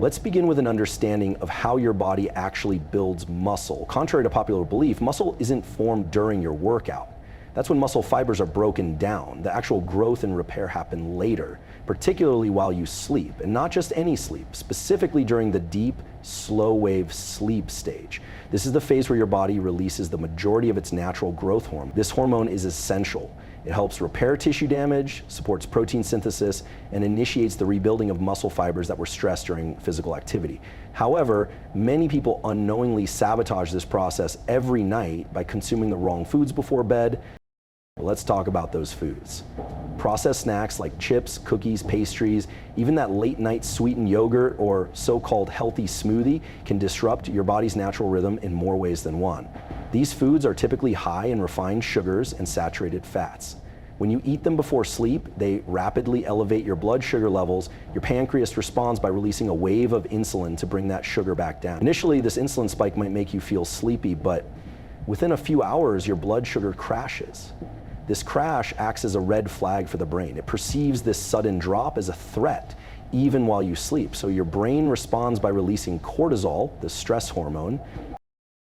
Let's begin with an understanding of how your body actually builds muscle. Contrary to popular belief, muscle isn't formed during your workout. That's when muscle fibers are broken down. The actual growth and repair happen later, particularly while you sleep, and not just any sleep, specifically during the deep, slow wave sleep stage. This is the phase where your body releases the majority of its natural growth hormone. This hormone is essential. It helps repair tissue damage, supports protein synthesis, and initiates the rebuilding of muscle fibers that were stressed during physical activity. However, many people unknowingly sabotage this process every night by consuming the wrong foods before bed. Let's talk about those foods. Processed snacks like chips, cookies, pastries, even that late night sweetened yogurt or so-called healthy smoothie can disrupt your body's natural rhythm in more ways than one. These foods are typically high in refined sugars and saturated fats. When you eat them before sleep, they rapidly elevate your blood sugar levels. Your pancreas responds by releasing a wave of insulin to bring that sugar back down. Initially, this insulin spike might make you feel sleepy, but within a few hours, your blood sugar crashes. This crash acts as a red flag for the brain. It perceives this sudden drop as a threat, even while you sleep. So your brain responds by releasing cortisol, the stress hormone.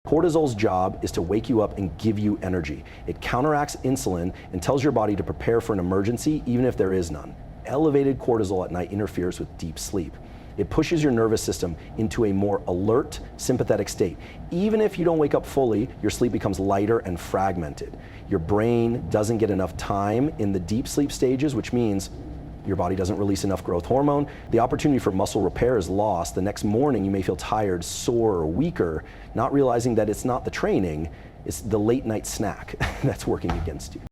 Cortisol's job is to wake you up and give you energy. It counteracts insulin and tells your body to prepare for an emergency, even if there is none. Elevated cortisol at night interferes with deep sleep. It pushes your nervous system into a more alert, sympathetic state. Even if you don't wake up fully, your sleep becomes lighter and fragmented. Your brain doesn't get enough time in the deep sleep stages, which means your body doesn't release enough growth hormone. The opportunity for muscle repair is lost. The next morning, you may feel tired, sore, or weaker, not realizing that it's not the training, it's the late night snack that's working against you.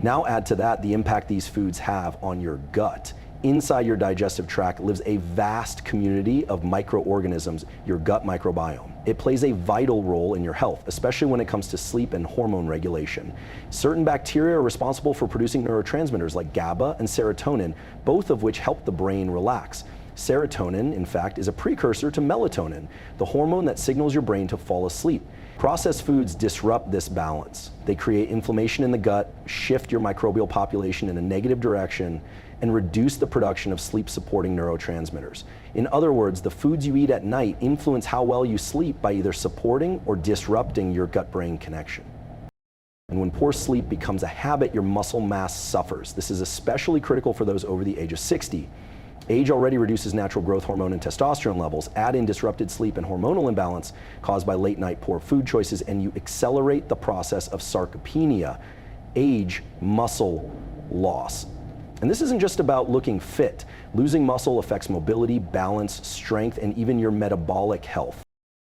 Now add to that the impact these foods have on your gut. Inside your digestive tract lives a vast community of microorganisms, your gut microbiome. It plays a vital role in your health, especially when it comes to sleep and hormone regulation. Certain bacteria are responsible for producing neurotransmitters like GABA and serotonin, both of which help the brain relax. Serotonin, in fact, is a precursor to melatonin, the hormone that signals your brain to fall asleep. Processed foods disrupt this balance. They create inflammation in the gut, shift your microbial population in a negative direction, and reduce the production of sleep-supporting neurotransmitters. In other words, the foods you eat at night influence how well you sleep by either supporting or disrupting your gut-brain connection. And when poor sleep becomes a habit, your muscle mass suffers. This is especially critical for those over the age of 60. Age already reduces natural growth hormone and testosterone levels. Add in disrupted sleep and hormonal imbalance caused by late-night poor food choices, and you accelerate the process of sarcopenia, age muscle loss. And this isn't just about looking fit. Losing muscle affects mobility, balance, strength, and even your metabolic health.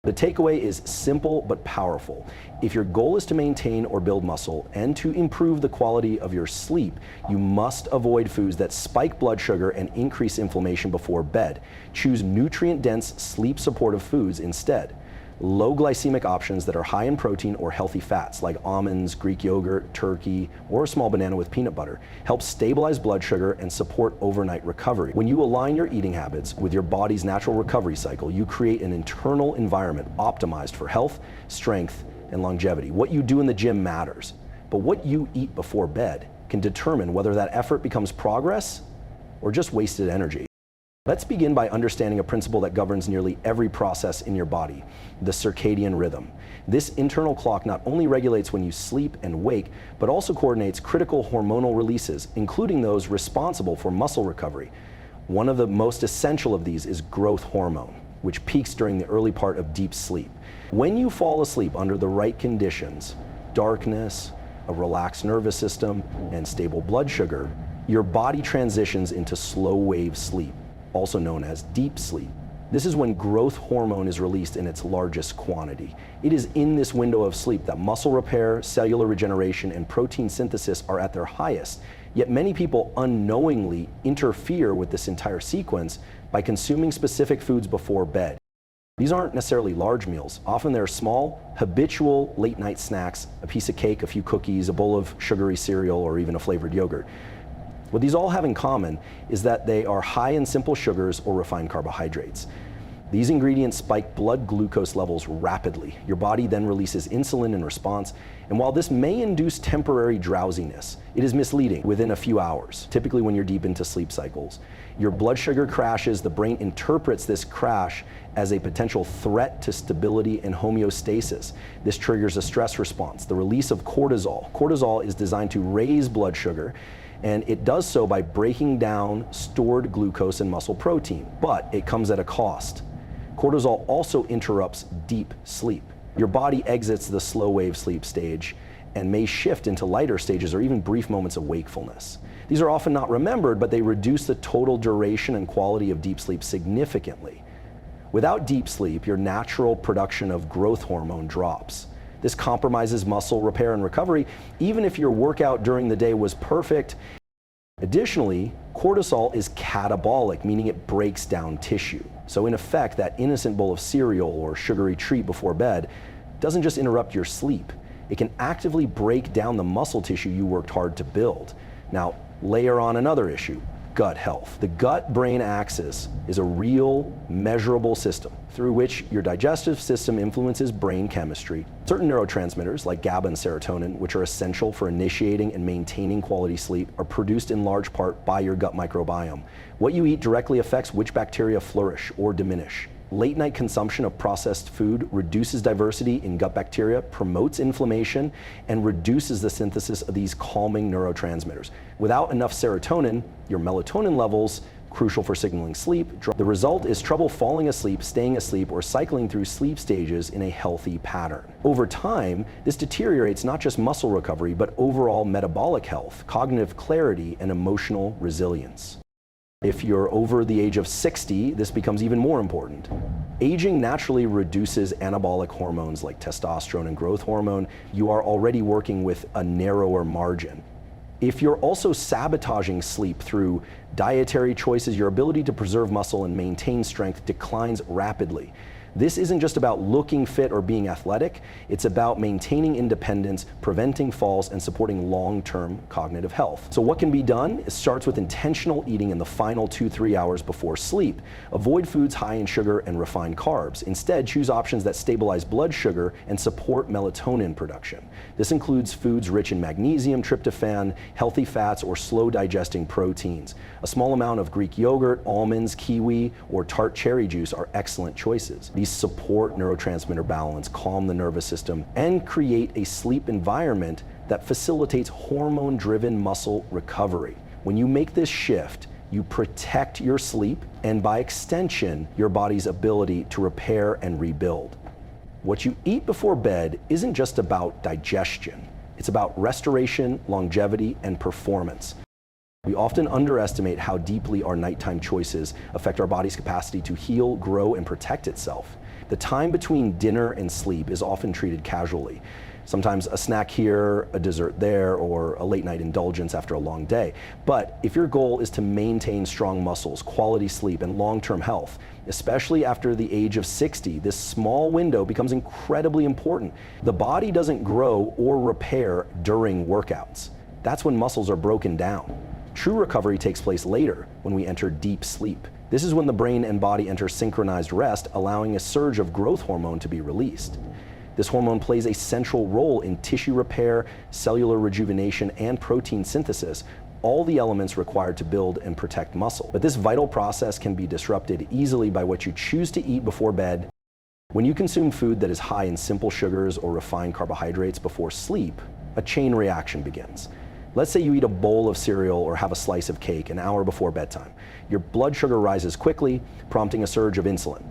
The takeaway is simple but powerful. If your goal is to maintain or build muscle and to improve the quality of your sleep, you must avoid foods that spike blood sugar and increase inflammation before bed. Choose nutrient-dense, sleep-supportive foods instead. Low glycemic options that are high in protein or healthy fats like almonds, Greek yogurt, turkey, or a small banana with peanut butter help stabilize blood sugar and support overnight recovery. When you align your eating habits with your body's natural recovery cycle, you create an internal environment optimized for health, strength, and longevity. What you do in the gym matters, but what you eat before bed can determine whether that effort becomes progress or just wasted energy. Let's begin by understanding a principle that governs nearly every process in your body, the circadian rhythm. This internal clock not only regulates when you sleep and wake, but also coordinates critical hormonal releases, including those responsible for muscle recovery. One of the most essential of these is growth hormone, which peaks during the early part of deep sleep. When you fall asleep under the right conditions, darkness, a relaxed nervous system, and stable blood sugar, your body transitions into slow wave sleep, also known as deep sleep. This is when growth hormone is released in its largest quantity. It is in this window of sleep that muscle repair, cellular regeneration, and protein synthesis are at their highest. Yet many people unknowingly interfere with this entire sequence by consuming specific foods before bed. These aren't necessarily large meals. Often they're small, habitual late-night snacks, a piece of cake, a few cookies, a bowl of sugary cereal, or even a flavored yogurt. What these all have in common is that they are high in simple sugars or refined carbohydrates. These ingredients spike blood glucose levels rapidly. Your body then releases insulin in response, and while this may induce temporary drowsiness, it is misleading within a few hours, typically when you're deep into sleep cycles. Your blood sugar crashes, the brain interprets this crash as a potential threat to stability and homeostasis. This triggers a stress response, the release of cortisol. Cortisol is designed to raise blood sugar, and it does so by breaking down stored glucose and muscle protein, but it comes at a cost. Cortisol also interrupts deep sleep. Your body exits the slow wave sleep stage and may shift into lighter stages or even brief moments of wakefulness. These are often not remembered, but they reduce the total duration and quality of deep sleep significantly. Without deep sleep, your natural production of growth hormone drops. This compromises muscle repair and recovery, even if your workout during the day was perfect. Additionally, cortisol is catabolic, meaning it breaks down tissue. So in effect, that innocent bowl of cereal or sugary treat before bed doesn't just interrupt your sleep. It can actively break down the muscle tissue you worked hard to build. Now, layer on another issue, gut health. The gut-brain axis is a real, measurable system through which your digestive system influences brain chemistry. Certain neurotransmitters, like GABA and serotonin, which are essential for initiating and maintaining quality sleep, are produced in large part by your gut microbiome. What you eat directly affects which bacteria flourish or diminish. Late-night consumption of processed food reduces diversity in gut bacteria, promotes inflammation, and reduces the synthesis of these calming neurotransmitters. Without enough serotonin, your melatonin levels, crucial for signaling sleep, the result is trouble falling asleep, staying asleep, or cycling through sleep stages in a healthy pattern. Over time, this deteriorates not just muscle recovery, but overall metabolic health, cognitive clarity, and emotional resilience. If you're over the age of 60, this becomes even more important. Aging naturally reduces anabolic hormones like testosterone and growth hormone. You are already working with a narrower margin. If you're also sabotaging sleep through dietary choices, your ability to preserve muscle and maintain strength declines rapidly. This isn't just about looking fit or being athletic, it's about maintaining independence, preventing falls, and supporting long-term cognitive health. So what can be done? It starts with intentional eating in the final 2-3 hours before sleep. Avoid foods high in sugar and refined carbs. Instead, choose options that stabilize blood sugar and support melatonin production. This includes foods rich in magnesium, tryptophan, healthy fats, or slow-digesting proteins. A small amount of Greek yogurt, almonds, kiwi, or tart cherry juice are excellent choices. These support neurotransmitter balance, calm the nervous system, and create a sleep environment that facilitates hormone-driven muscle recovery. When you make this shift, you protect your sleep and, by extension, your body's ability to repair and rebuild. What you eat before bed isn't just about digestion. It's about restoration, longevity, and performance. We often underestimate how deeply our nighttime choices affect our body's capacity to heal, grow, and protect itself. The time between dinner and sleep is often treated casually. Sometimes a snack here, a dessert there, or a late night indulgence after a long day. But if your goal is to maintain strong muscles, quality sleep, and long-term health, especially after the age of 60, this small window becomes incredibly important. The body doesn't grow or repair during workouts. That's when muscles are broken down. True recovery takes place later, when we enter deep sleep. This is when the brain and body enter synchronized rest, allowing a surge of growth hormone to be released. This hormone plays a central role in tissue repair, cellular rejuvenation, and protein synthesis, all the elements required to build and protect muscle. But this vital process can be disrupted easily by what you choose to eat before bed. When you consume food that is high in simple sugars or refined carbohydrates before sleep, a chain reaction begins. Let's say you eat a bowl of cereal or have a slice of cake an hour before bedtime. Your blood sugar rises quickly, prompting a surge of insulin.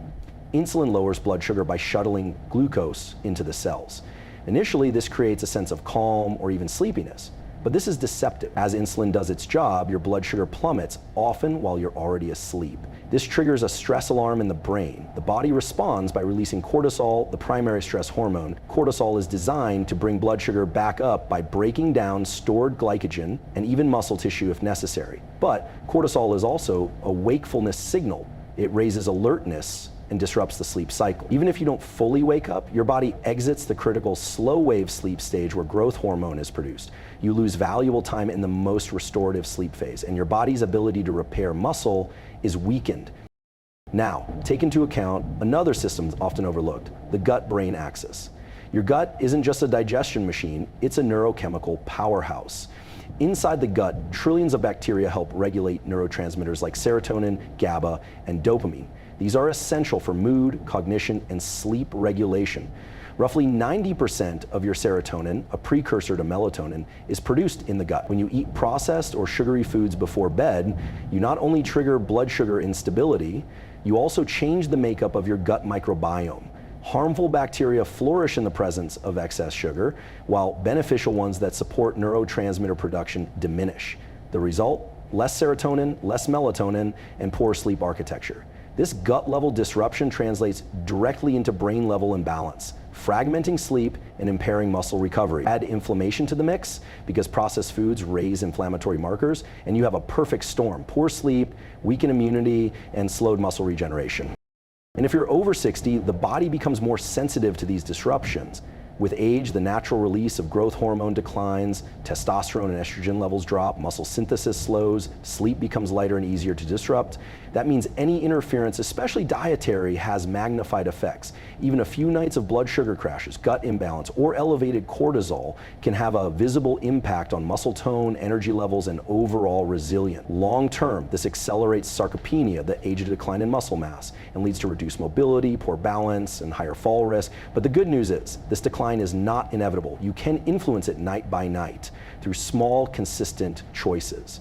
Insulin lowers blood sugar by shuttling glucose into the cells. Initially, this creates a sense of calm or even sleepiness, but this is deceptive. As insulin does its job, your blood sugar plummets, often while you're already asleep. This triggers a stress alarm in the brain. The body responds by releasing cortisol, the primary stress hormone. Cortisol is designed to bring blood sugar back up by breaking down stored glycogen and even muscle tissue if necessary. But cortisol is also a wakefulness signal. It raises alertness and disrupts the sleep cycle. Even if you don't fully wake up, your body exits the critical slow wave sleep stage where growth hormone is produced. You lose valuable time in the most restorative sleep phase, and your body's ability to repair muscle is weakened. Now, take into account another system often overlooked, the gut-brain axis. Your gut isn't just a digestion machine, it's a neurochemical powerhouse. Inside the gut, trillions of bacteria help regulate neurotransmitters like serotonin, GABA, and dopamine. These are essential for mood, cognition, and sleep regulation. Roughly 90% of your serotonin, a precursor to melatonin, is produced in the gut. When you eat processed or sugary foods before bed, you not only trigger blood sugar instability, you also change the makeup of your gut microbiome. Harmful bacteria flourish in the presence of excess sugar, while beneficial ones that support neurotransmitter production diminish. The result? Less serotonin, less melatonin, and poor sleep architecture. This gut-level disruption translates directly into brain-level imbalance, fragmenting sleep and impairing muscle recovery. Add inflammation to the mix because processed foods raise inflammatory markers, and you have a perfect storm: poor sleep, weakened immunity, and slowed muscle regeneration. And if you're over 60, the body becomes more sensitive to these disruptions. With age, the natural release of growth hormone declines, testosterone and estrogen levels drop, muscle synthesis slows, sleep becomes lighter and easier to disrupt. That means any interference, especially dietary, has magnified effects. Even a few nights of blood sugar crashes, gut imbalance, or elevated cortisol can have a visible impact on muscle tone, energy levels, and overall resilience. Long term, this accelerates sarcopenia, the age of decline in muscle mass, and leads to reduced mobility, poor balance, and higher fall risk. But the good news is, this decline is not inevitable. You can influence it night by night through small, consistent choices.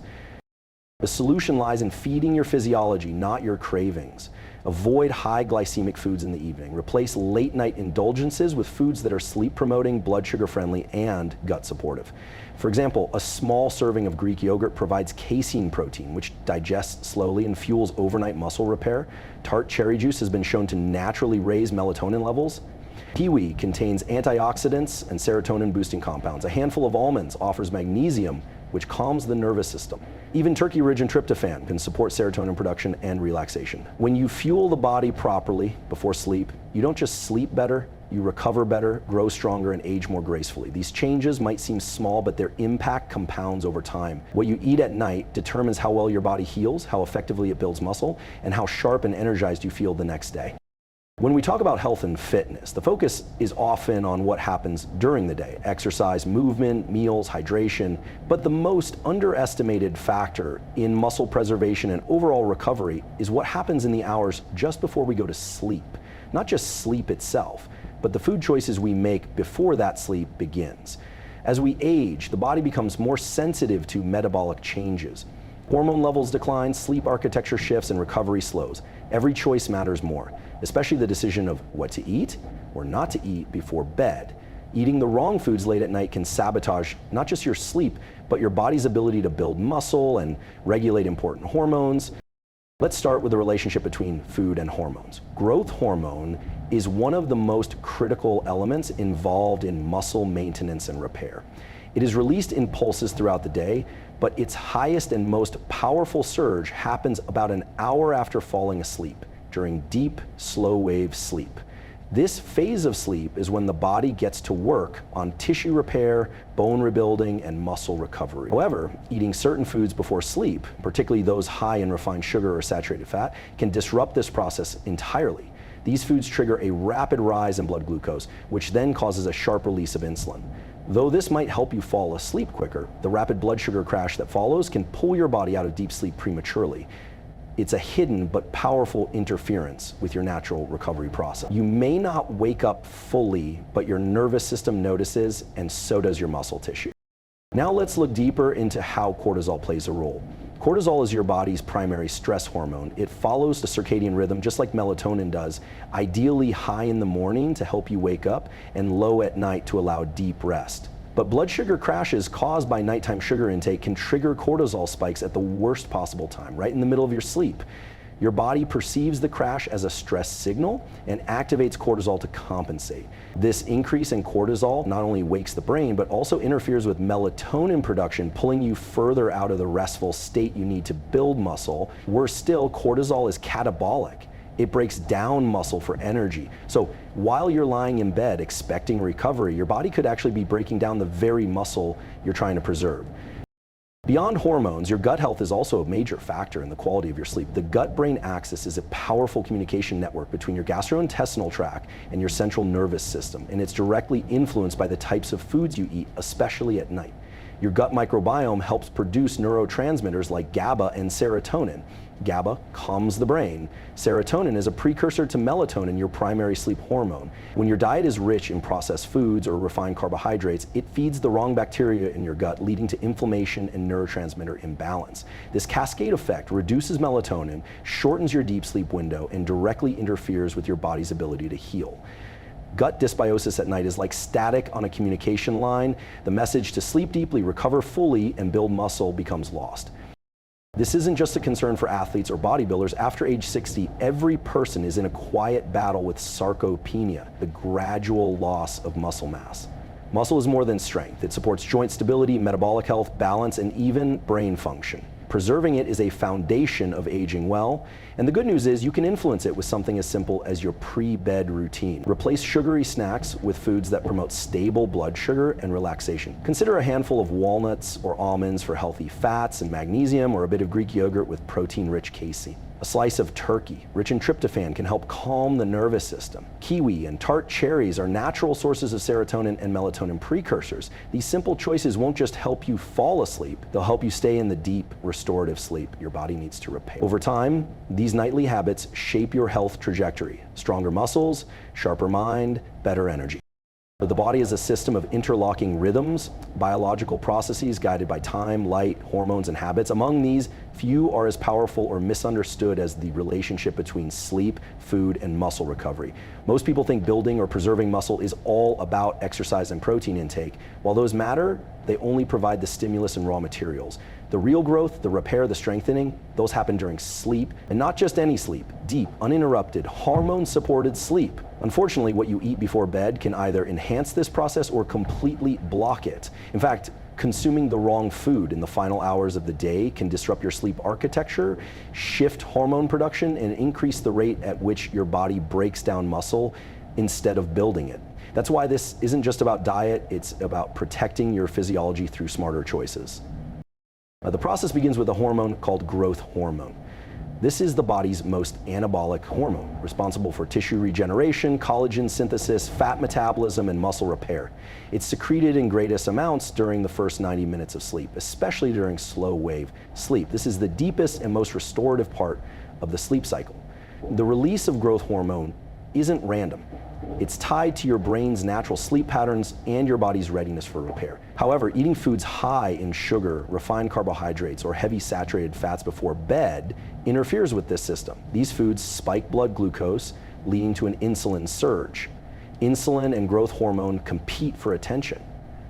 The solution lies in feeding your physiology, not your cravings. Avoid high glycemic foods in the evening. Replace late night indulgences with foods that are sleep promoting, blood sugar friendly, and gut supportive. For example, a small serving of Greek yogurt provides casein protein, which digests slowly and fuels overnight muscle repair. Tart cherry juice has been shown to naturally raise melatonin levels. Kiwi contains antioxidants and serotonin boosting compounds. A handful of almonds offers magnesium, which calms the nervous system. Even turkey-rich and tryptophan can support serotonin production and relaxation. When you fuel the body properly before sleep, you don't just sleep better, you recover better, grow stronger, and age more gracefully. These changes might seem small, but their impact compounds over time. What you eat at night determines how well your body heals, how effectively it builds muscle, and how sharp and energized you feel the next day. When we talk about health and fitness, the focus is often on what happens during the day: exercise, movement, meals, hydration. But the most underestimated factor in muscle preservation and overall recovery is what happens in the hours just before we go to sleep. Not just sleep itself, but the food choices we make before that sleep begins. As we age, the body becomes more sensitive to metabolic changes. Hormone levels decline, sleep architecture shifts, and recovery slows. Every choice matters more, especially the decision of what to eat or not to eat before bed. Eating the wrong foods late at night can sabotage not just your sleep, but your body's ability to build muscle and regulate important hormones. Let's start with the relationship between food and hormones. Growth hormone is one of the most critical elements involved in muscle maintenance and repair. It is released in pulses throughout the day, but its highest and most powerful surge happens about an hour after falling asleep, during deep, slow-wave sleep. This phase of sleep is when the body gets to work on tissue repair, bone rebuilding, and muscle recovery. However, eating certain foods before sleep, particularly those high in refined sugar or saturated fat, can disrupt this process entirely. These foods trigger a rapid rise in blood glucose, which then causes a sharp release of insulin. Though this might help you fall asleep quicker, the rapid blood sugar crash that follows can pull your body out of deep sleep prematurely. It's a hidden but powerful interference with your natural recovery process. You may not wake up fully, but your nervous system notices, and so does your muscle tissue. Now let's look deeper into how cortisol plays a role. Cortisol is your body's primary stress hormone. It follows the circadian rhythm just like melatonin does, ideally high in the morning to help you wake up and low at night to allow deep rest. But blood sugar crashes caused by nighttime sugar intake can trigger cortisol spikes at the worst possible time, right in the middle of your sleep. Your body perceives the crash as a stress signal and activates cortisol to compensate. This increase in cortisol not only wakes the brain, but also interferes with melatonin production, pulling you further out of the restful state you need to build muscle. Worse still, cortisol is catabolic. It breaks down muscle for energy. So while you're lying in bed expecting recovery, your body could actually be breaking down the very muscle you're trying to preserve. Beyond hormones, your gut health is also a major factor in the quality of your sleep. The gut-brain axis is a powerful communication network between your gastrointestinal tract and your central nervous system, and it's directly influenced by the types of foods you eat, especially at night. Your gut microbiome helps produce neurotransmitters like GABA and serotonin. GABA calms the brain. Serotonin is a precursor to melatonin, your primary sleep hormone. When your diet is rich in processed foods or refined carbohydrates, it feeds the wrong bacteria in your gut, leading to inflammation and neurotransmitter imbalance. This cascade effect reduces melatonin, shortens your deep sleep window, and directly interferes with your body's ability to heal. Gut dysbiosis at night is like static on a communication line. The message to sleep deeply, recover fully, and build muscle becomes lost. This isn't just a concern for athletes or bodybuilders. After age 60, every person is in a quiet battle with sarcopenia, the gradual loss of muscle mass. Muscle is more than strength. It supports joint stability, metabolic health, balance, and even brain function. Preserving it is a foundation of aging well, and the good news is you can influence it with something as simple as your pre-bed routine. Replace sugary snacks with foods that promote stable blood sugar and relaxation. Consider a handful of walnuts or almonds for healthy fats and magnesium, or a bit of Greek yogurt with protein-rich casein. A slice of turkey, rich in tryptophan, can help calm the nervous system. Kiwi and tart cherries are natural sources of serotonin and melatonin precursors. These simple choices won't just help you fall asleep, they'll help you stay in the deep, restorative sleep your body needs to repair. Over time, these nightly habits shape your health trajectory. Stronger muscles, sharper mind, better energy. The body is a system of interlocking rhythms, biological processes guided by time, light, hormones, and habits. Among these, few are as powerful or misunderstood as the relationship between sleep, food, and muscle recovery. Most people think building or preserving muscle is all about exercise and protein intake. While those matter, they only provide the stimulus and raw materials. The real growth, the repair, the strengthening, those happen during sleep, and not just any sleep, deep, uninterrupted, hormone-supported sleep. Unfortunately, what you eat before bed can either enhance this process or completely block it. In fact, consuming the wrong food in the final hours of the day can disrupt your sleep architecture, shift hormone production, and increase the rate at which your body breaks down muscle instead of building it. That's why this isn't just about diet, it's about protecting your physiology through smarter choices. The process begins with a hormone called growth hormone. This is the body's most anabolic hormone, responsible for tissue regeneration, collagen synthesis, fat metabolism, and muscle repair. It's secreted in greatest amounts during the first 90 minutes of sleep, especially during slow wave sleep. This is the deepest and most restorative part of the sleep cycle. The release of growth hormone isn't random. It's tied to your brain's natural sleep patterns and your body's readiness for repair. However, eating foods high in sugar, refined carbohydrates, or heavy saturated fats before bed interferes with this system. These foods spike blood glucose, leading to an insulin surge. Insulin and growth hormone compete for attention.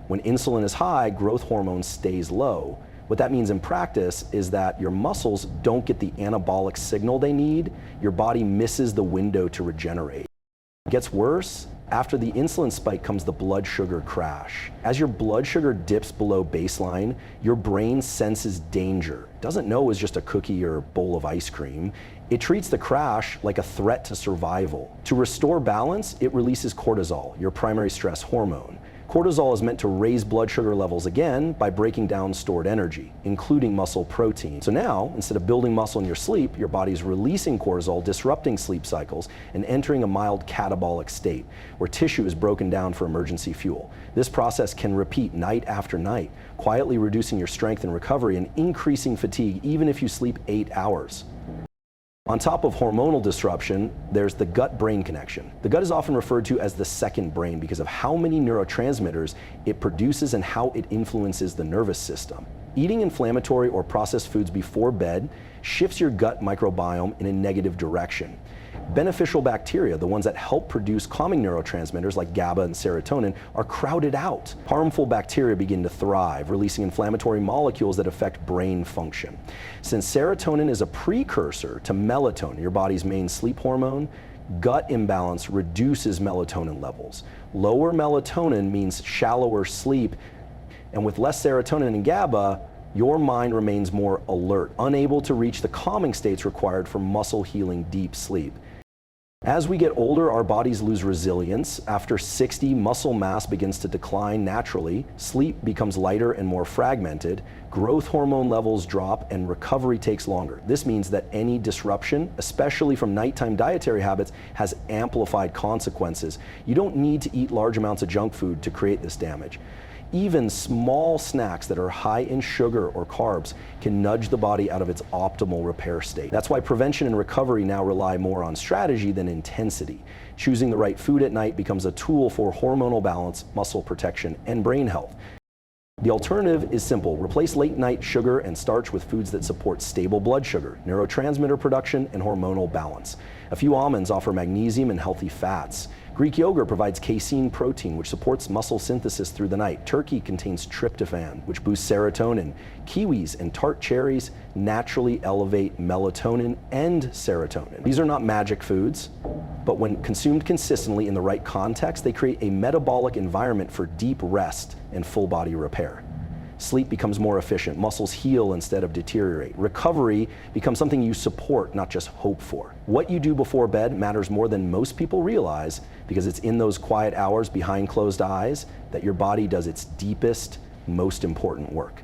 When insulin is high, growth hormone stays low. What that means in practice is that your muscles don't get the anabolic signal they need. Your body misses the window to regenerate. It gets worse. After the insulin spike comes the blood sugar crash. As your blood sugar dips below baseline, your brain senses danger. It doesn't know it's just a cookie or a bowl of ice cream. It treats the crash like a threat to survival. To restore balance, it releases cortisol, your primary stress hormone. Cortisol is meant to raise blood sugar levels again by breaking down stored energy, including muscle protein. So now, instead of building muscle in your sleep, your body's releasing cortisol, disrupting sleep cycles, and entering a mild catabolic state, where tissue is broken down for emergency fuel. This process can repeat night after night, quietly reducing your strength and recovery and increasing fatigue even if you sleep 8 hours. On top of hormonal disruption, there's the gut-brain connection. The gut is often referred to as the second brain because of how many neurotransmitters it produces and how it influences the nervous system. Eating inflammatory or processed foods before bed shifts your gut microbiome in a negative direction. Beneficial bacteria, the ones that help produce calming neurotransmitters like GABA and serotonin, are crowded out. Harmful bacteria begin to thrive, releasing inflammatory molecules that affect brain function. Since serotonin is a precursor to melatonin, your body's main sleep hormone, gut imbalance reduces melatonin levels. Lower melatonin means shallower sleep, and with less serotonin and GABA, your mind remains more alert, unable to reach the calming states required for muscle healing deep sleep. As we get older, our bodies lose resilience. After 60, muscle mass begins to decline naturally, sleep becomes lighter and more fragmented, growth hormone levels drop, and recovery takes longer. This means that any disruption, especially from nighttime dietary habits, has amplified consequences. You don't need to eat large amounts of junk food to create this damage. Even small snacks that are high in sugar or carbs can nudge the body out of its optimal repair state. That's why prevention and recovery now rely more on strategy than intensity. Choosing the right food at night becomes a tool for hormonal balance, muscle protection, and brain health. The alternative is simple. Replace late-night sugar and starch with foods that support stable blood sugar, neurotransmitter production, and hormonal balance. A few almonds offer magnesium and healthy fats. Greek yogurt provides casein protein, which supports muscle synthesis through the night. Turkey contains tryptophan, which boosts serotonin. Kiwis and tart cherries naturally elevate melatonin and serotonin. These are not magic foods, but when consumed consistently in the right context, they create a metabolic environment for deep rest and full body repair. Sleep becomes more efficient, muscles heal instead of deteriorate. Recovery becomes something you support, not just hope for. What you do before bed matters more than most people realize, because it's in those quiet hours behind closed eyes that your body does its deepest, most important work.